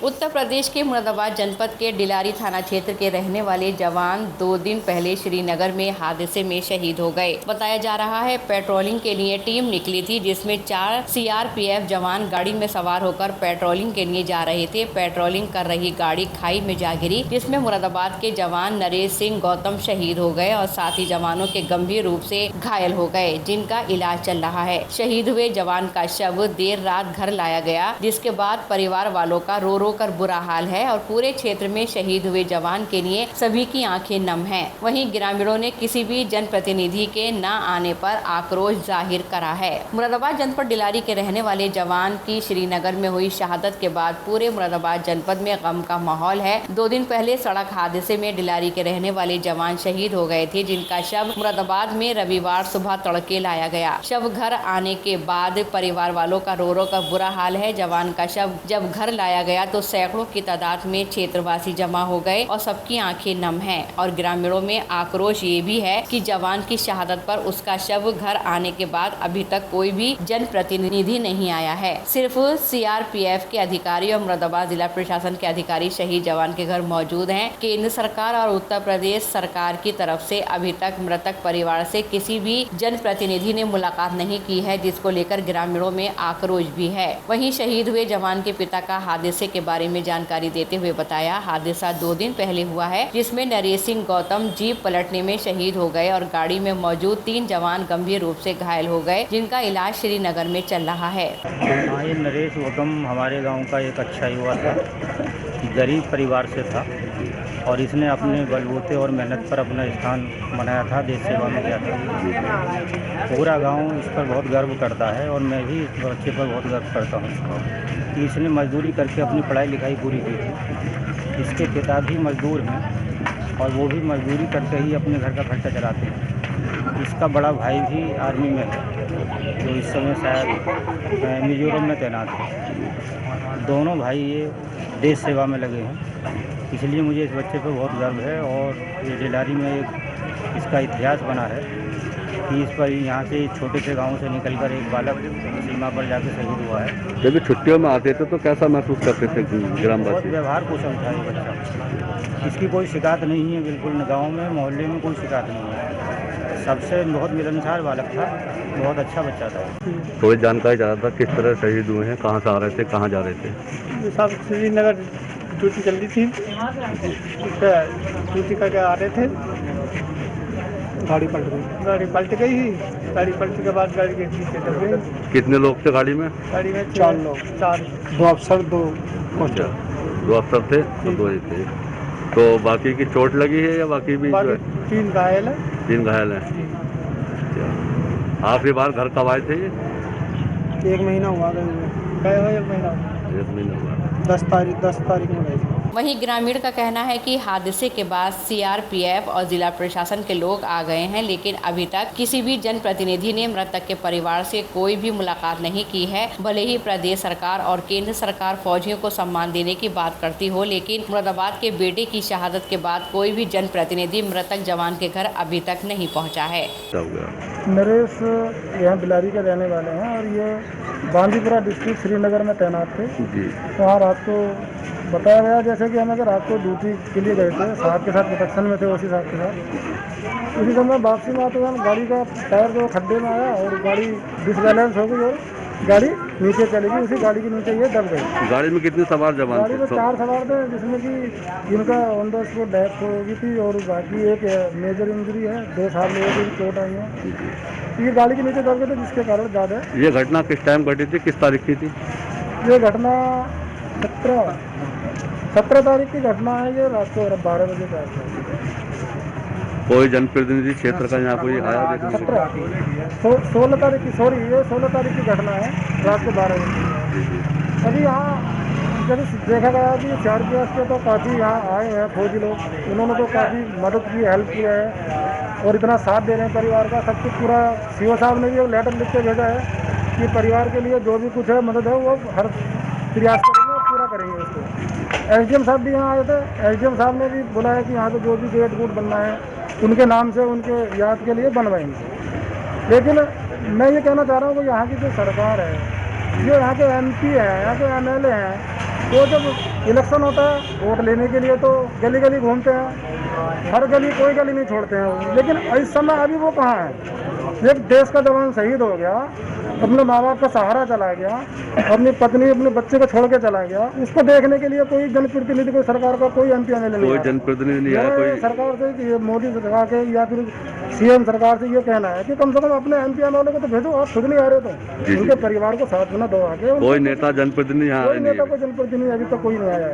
उत्तर प्रदेश के मुरादाबाद जनपद के डिलारी थाना क्षेत्र के रहने वाले जवान 2 दिन पहले श्रीनगर में हादसे में शहीद हो गए। बताया जा रहा है पेट्रोलिंग के लिए टीम निकली थी, जिसमें 4 सीआरपीएफ जवान गाड़ी में सवार होकर पेट्रोलिंग के लिए जा रहे थे। पेट्रोलिंग कर रही गाड़ी खाई में जा गिरी, जिसमें मुरादाबाद के जवान नरेश सिंह गौतम शहीद हो गए और साथ ही जवानों के गंभीर रूप से घायल हो गए, जिनका इलाज चल रहा है। शहीद हुए जवान का शव देर रात घर लाया गया, जिसके बाद परिवार वालों का रो कर बुरा हाल है और पूरे क्षेत्र में शहीद हुए जवान के लिए सभी की आंखें नम हैं। वहीं ग्रामीणों ने किसी भी जनप्रतिनिधि के न आने पर आक्रोश जाहिर करा है। मुरादाबाद जनपद डिलारी के रहने वाले जवान की श्रीनगर में हुई शहादत के बाद पूरे मुरादाबाद जनपद में गम का माहौल है। 2 दिन पहले सड़क हादसे में डिलारी के रहने वाले जवान शहीद हो गए थे, जिनका शव मुरादाबाद में रविवार सुबह तड़के लाया गया। शव घर आने के बाद परिवार वालों का रो कर बुरा हाल है। जवान का शव जब घर लाया गया तो सैकड़ों की तादाद में क्षेत्रवासी जमा हो गए और सबकी आंखें नम हैं। और ग्रामीणों में आक्रोश ये भी है कि जवान की शहादत पर उसका शव घर आने के बाद अभी तक कोई भी जनप्रतिनिधि नहीं आया है। सिर्फ सीआरपीएफ के अधिकारी और मुरादाबाद जिला प्रशासन के अधिकारी शहीद जवान के घर मौजूद हैं। केंद्र सरकार और उत्तर प्रदेश सरकार की तरफ से अभी तक मृतक परिवार से किसी भी जनप्रतिनिधि ने मुलाकात नहीं की है, जिसको लेकर ग्रामीणों में आक्रोश भी है। वहीं शहीद हुए जवान के पिता का हादसे के बारे में जानकारी देते हुए बताया, हादसा 2 दिन पहले हुआ है, जिसमें नरेश सिंह गौतम जीप पलटने में शहीद हो गए और गाड़ी में मौजूद 3 जवान गंभीर रूप से घायल हो गए, जिनका इलाज श्रीनगर में चल रहा है। ये नरेश गौतम हमारे गांव का एक अच्छा युवा था, गरीब परिवार से था और इसने अपने बलबूते और मेहनत पर अपना स्थान बनाया था, देश सेवा में गया था। पूरा गांव इस पर बहुत गर्व करता है और मैं भी इस बच्चे पर बहुत गर्व करता हूँ। इसने मजदूरी करके अपनी पढ़ाई लिखाई पूरी की थी। इसके पिता भी मजदूर हैं और वो भी मजदूरी करके ही अपने घर का खर्चा चलाते हैं। इसका बड़ा भाई भी आर्मी में है, जो इस समय शायद मिजोरम में तैनात है। दोनों भाई ये देश सेवा में लगे हैं, इसलिए मुझे इस बच्चे पर बहुत गर्व है। और ये डिलारी में एक इसका इतिहास बना है कि इस पर यहाँ से छोटे से गांव से निकलकर एक बालक सीमा पर जाकर शहीद हुआ है। जब छुट्टियों में आते थे तो कैसा महसूस करते थे ग्रामवासी? बहुत व्यवहार कुशल था ये बच्चा, इसकी कोई शिकायत नहीं है, बिल्कुल गाँव में मोहल्ले में कोई शिकायत नहीं है। सबसे बहुत मिलनसार बालक था, बहुत अच्छा बच्चा था। थोड़ी जानकारी चाह रहा था किस तरह शहीद हुए हैं, कहाँ से आ रहे थे, कहाँ जा रहे थे? सब श्रीनगर ड्यूटी चल रही थी, ड्यूटी करके आ रहे थे, गाड़ी पलट गई। गाड़ी पलटने के बाद गाड़ी के पीछे दब गई। कितने लोग थे गाड़ी में? गाड़ी में 4 लोग, 2 अफसर 2 मास्टर। 2 अफसर थे तो 2 ही थे। तो बाकी की चोट लगी है या बाकी भी? 3 घायल है। 3 घायल हैं। आखिरी बार घर कब आए थे ये? 1 महीना हुआ गए हुए, 1 महीना हुआ। 10 तारीख में गए थे। वहीं ग्रामीण का कहना है कि हादसे के बाद सीआरपीएफ और जिला प्रशासन के लोग आ गए हैं, लेकिन अभी तक किसी भी जनप्रतिनिधि ने मृतक के परिवार से कोई भी मुलाकात नहीं की है। भले ही प्रदेश सरकार और केंद्र सरकार फौजियों को सम्मान देने की बात करती हो, लेकिन मुरादाबाद के बेटे की शहादत के बाद कोई भी जनप्रतिनिधि मृतक जवान के घर अभी तक नहीं पहुँचा है। नरेश यहाँ बिलारी के रहने वाले हैं और ये बांदीपुरा डिस्ट्रिक्ट श्रीनगर में तैनात थे। वहाँ रात को बताया गया जैसे कि हम अगर रात को ड्यूटी के लिए गए थे, साहब के साथ प्रोटेक्शन में थे, उसी साहब के साथ उसी समय वापसी में आते हुए गाड़ी का टायर जो खड्डे में आया और गाड़ी डिसबैलेंस हो गई और गाड़ी नीचे चली गई। उसी गाड़ी के नीचे ये दब गई। गाड़ी में कितने सवार जवान थे? गाड़ी में 4 सवार थे, जिसमें कि इनका ऑन द स्पॉट डेथ हो गई थी और बाकी एक मेजर इंजरी है, 2 साल लोगों की चोट आई है। ये गाड़ी के नीचे दब गए थे, जिसके कारण ज़्यादा। ये घटना किस टाइम घटी थी, किस तारीख की थी? ये घटना 17 तारीख की घटना है। ये रात को 12 बजे का है। कोई जनप्रतिनिधि क्षेत्र का यहाँ कोई आया देखने? 16 तारीख की, ये 16 तारीख की घटना है, रात को 12 बजे। अभी यहाँ जब देखा गया कि सीआरपीएफ के तो काफ़ी यहाँ आए हैं फौजी लोग, उन्होंने तो काफ़ी मदद की, हेल्प किया है और इतना साथ दे रहे हैं परिवार का। सब कुछ पूरा सीओ साहब ने भी लेटर लिख के भेजा है कि परिवार के लिए जो भी कुछ है मदद है वो हर प्रयास करेंगे और पूरा करेंगे उसको। एसडीएम साहब भी यहाँ आए थे, एसडीएम साहब ने भी बोला है कि यहाँ पे जो भी गेट वूट बनना है उनके नाम से, उनके याद के लिए बनवाएंगे। लेकिन मैं ये कहना चाह रहा हूँ कि यहाँ की जो सरकार है, जो यहाँ के एमपी हैं, यहाँ के एमएलए हैं, वो जब इलेक्शन होता है, वोट लेने के लिए तो गली गली घूमते हैं, हर गली कोई गली नहीं छोड़ते हैं वो। लेकिन इस समय अभी वो कहाँ है? एक देश का जवान शहीद हो गया, अपने माँ बाप का सहारा चला गया, अपनी पत्नी अपने बच्चे को छोड़ के चला गया, उसको देखने के लिए कोई जनप्रतिनिधि, कोई सरकार का कोई MP MLA नहीं कोई आया। जनप्रतिनिधि नहीं आया, मेरा कोई सरकार से कि ये मोदी सरकार के या फिर CM सरकार से ये कहना है कि कम से कम अपने MP MLA को तो भेजो। आप खुद नहीं आ रहे तो जी। उनके परिवार को साथ में ना दो आके। कोई नेता जनप्रतिनिधि यहाँ कोई आए नहीं नेता है। को जनप्रतिनिधि अभी तक कोई नहीं आया है।